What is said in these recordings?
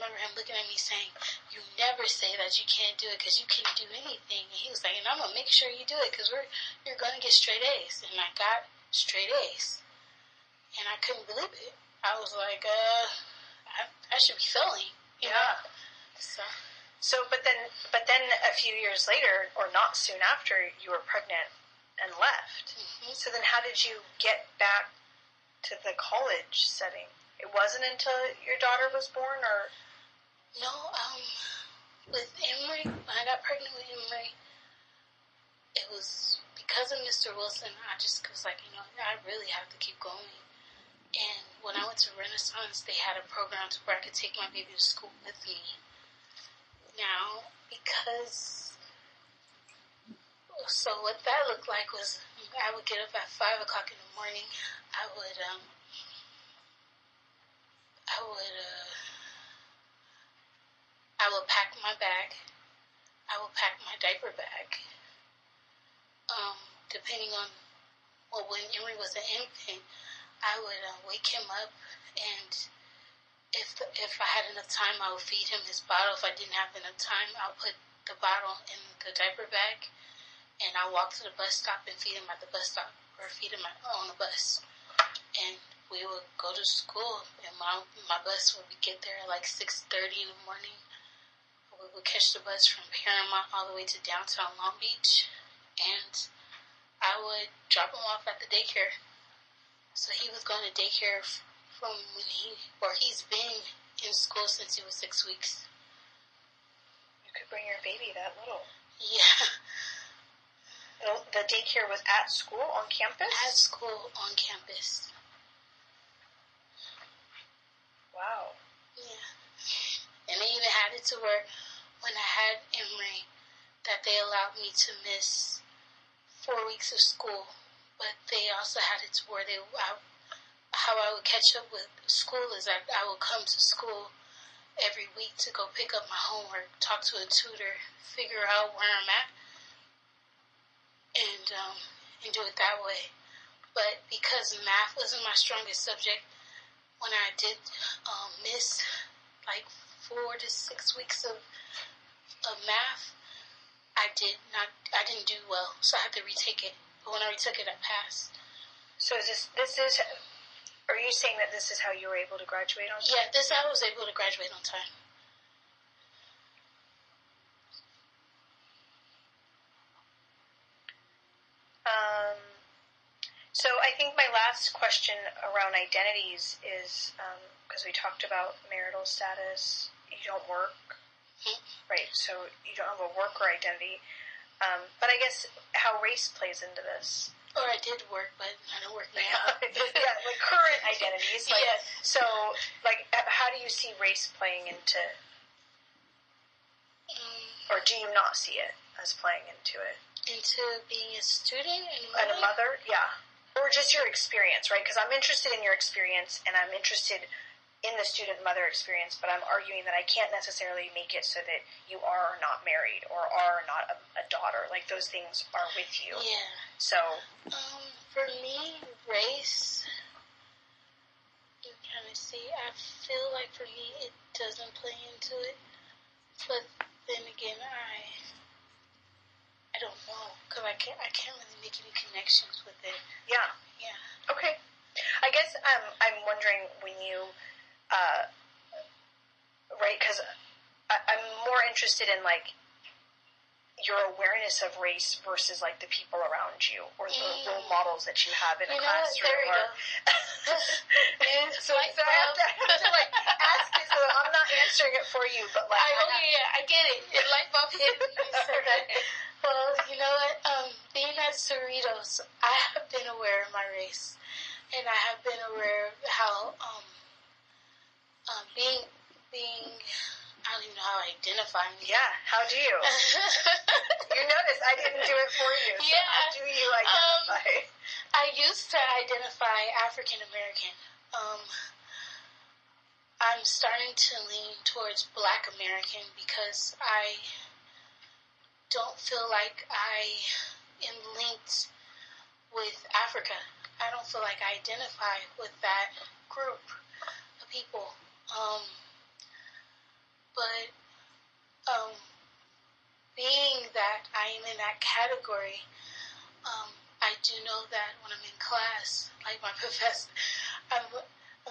remember him looking at me saying, "You never say that you can't do it because you can do anything." And he was like, "And I'm gonna make sure you do it because you're gonna get straight A's." And I got straight A's, and I couldn't believe it. I was like, I should be failing. You know? So, but then a few years later, or not soon after, you were pregnant and left. Mm-hmm. So then how did you get back to the college setting? It wasn't until your daughter was born, or? No, with Emery, when I got pregnant with Emery, it was because of Mr. Wilson. I just was like, I really have to keep going. And when I went to Renaissance, they had a program where I could take my baby to school with me. Now, so what that looked like was I would get up at 5 o'clock in the morning. I would pack my bag. I would pack my diaper bag. Depending on when Emery was an infant, I would wake him up, and if I had enough time, I would feed him his bottle. If I didn't have enough time, I'll put the bottle in the diaper bag, and I'll walk to the bus stop and feed him at the bus stop, or feed him on the bus. And we would go to school, and my bus would get there at like 6:30 in the morning. We would catch the bus from Paramount all the way to downtown Long Beach, and I would drop him off at the daycare. So he was going to daycare from he's been in school since he was 6 weeks. You could bring your baby that little. Yeah. The daycare was at school, on campus? At school, on campus. Wow. Yeah. And they even had it to where when I had Emery, that they allowed me to miss 4 weeks of school. But they also had it to where how I would catch up with school is that I would come to school every week to go pick up my homework, talk to a tutor, figure out where I'm at, and do it that way. But because math wasn't my strongest subject, when I did miss like 4 to 6 weeks of math, I didn't do well, so I had to retake it. But when I retook it, I passed. So are you saying that this is how you were able to graduate on time? Yeah, I was able to graduate on time. So I think my last question around identities is, because we talked about marital status, you don't work, right? So you don't have a worker identity. But I guess how race plays into this. Or I did work, but I don't work now. Yeah, like current identities. Like, yeah. So, like, how do you see race playing into, or do you not see it as playing into it? Into being a student and a mother? Yeah. Or just your experience, right? Because I'm interested in your experience, and I'm interested in the student-mother experience, but I'm arguing that I can't necessarily make it so that you are not married or are not a daughter. Like, those things are with you. Yeah. So, for me, race, I'm trying to see, I feel like for me it doesn't play into it, but then again, I don't know, because I can't really make any connections with it. Yeah. Yeah. Okay. I guess I'm wondering when you, right, because I'm more interested in, like, your awareness of race versus, like, the people around you or the role models that you have in a classroom. There we go. So I have to like, ask you, so I'm not answering it for you, but, like... I get it. It light bulb hit when you said that. Well, you know what? Being at Cerritos, I have been aware of my race. And I have been aware of how, being, I don't even know how I identify myself. Yeah, how do you? You notice I didn't do it for you, so yeah. How do you identify? I used to identify African American. I'm starting to lean towards Black American because I don't feel like I am linked with Africa. I don't feel like I identify with that group of people. that I am in that category. I do know that when I'm in class, like my professor, I'm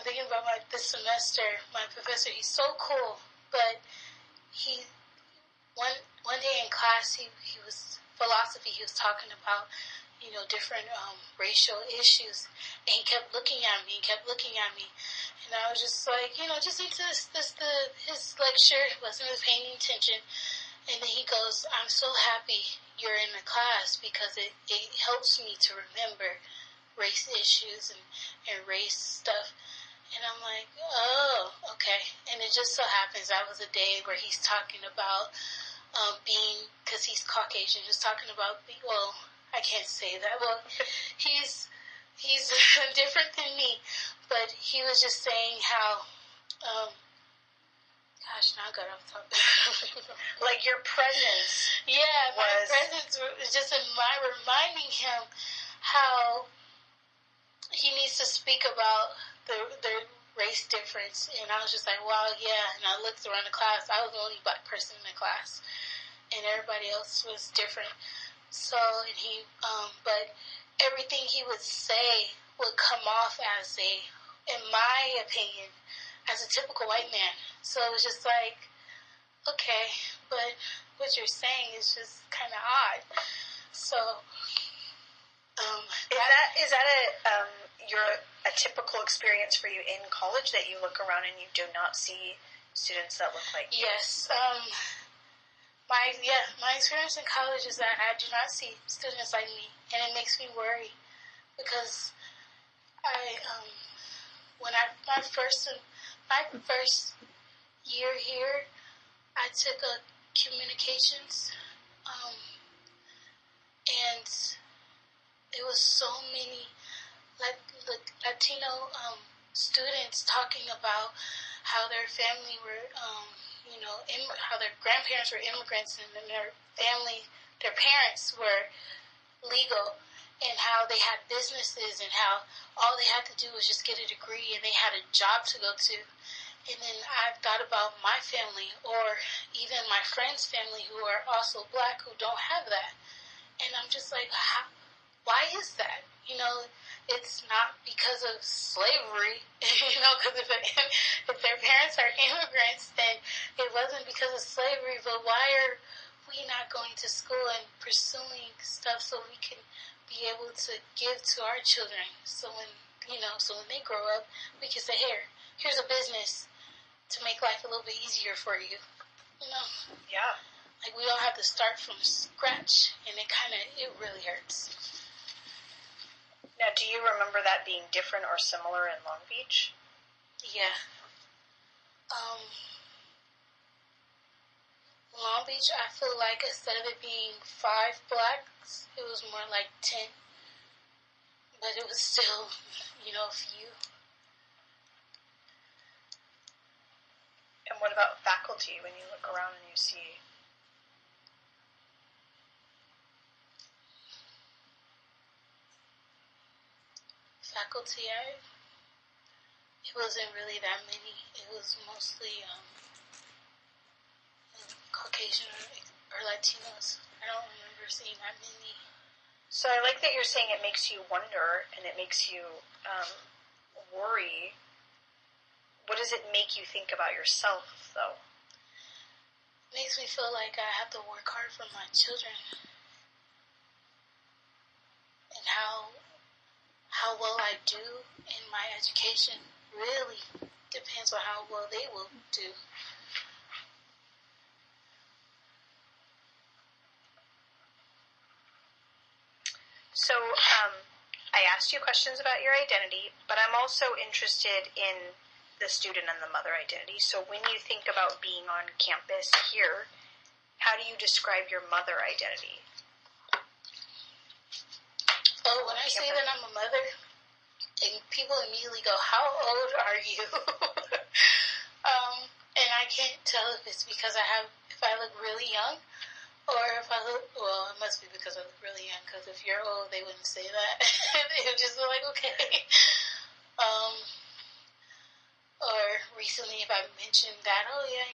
thinking about this semester, my professor, he's so cool, but one day in class, he was philosophy, he was talking about, different racial issues, and he kept looking at me, and I was just like, just into his lecture, wasn't really paying attention. And then he goes, I'm so happy you're in the class because it helps me to remember race issues and race stuff. And I'm like, oh, okay. And it just so happens that was a day where he's talking about because he's Caucasian, he was talking about, I can't say that. Well, he's different than me, but he was just saying how, gosh, now I got off topic. Like your presence. Yeah, my presence was just reminding him how he needs to speak about the race difference. And I was just like, wow, yeah. And I looked around the class. I was the only black person in the class. And everybody else was different. So, and but everything he would say would come off as in my opinion, as a typical white man. So it was just like, okay, but what you're saying is just kind of odd. So, is that a typical experience for you in college, that you look around and you do not see students that look like you? Yes. My experience in college is that I do not see students like me, and it makes me worry because my first year here, I took a communications, and it was so many Latino students talking about how their family were, how their grandparents were immigrants, and then their parents were legal, and how they had businesses, and how all they had to do was just get a degree, and they had a job to go to. And then I thought about my family, or even my friends' family who are also black, who don't have that. And I'm just like, why is that? It's not because of slavery, because if their parents are immigrants, then it wasn't because of slavery. But why are we not going to school and pursuing stuff so we can be able to give to our children? So when they grow up, we can say, here's a business to make life a little bit easier for you. Yeah. Like, we don't have to start from scratch, and it really hurts. Now, do you remember that being different or similar in Long Beach? Yeah. Long Beach, I feel like instead of it being 5 blacks, it was more like 10. But it was still, a few. And what about faculty, when you look around and you see? Faculty, it wasn't really that many. It was mostly Caucasian or Latinos. I don't remember seeing that many. So I like that you're saying it makes you wonder, and it makes you worry. What does it make you think about yourself, though? It makes me feel like I have to work hard for my children. And how well I do in my education really depends on how well they will do. So, I asked you questions about your identity, but I'm also interested in the student and the mother identity. So when you think about being on campus here, how do you describe your mother identity? Oh, when I say that I'm a mother, and people immediately go, how old are you? And I can't tell if it's because if I look really young, or if I look, well, it must be because I look really young, because if you're old, they wouldn't say that. They would just be like, okay. Or recently, if I mentioned that, oh yeah,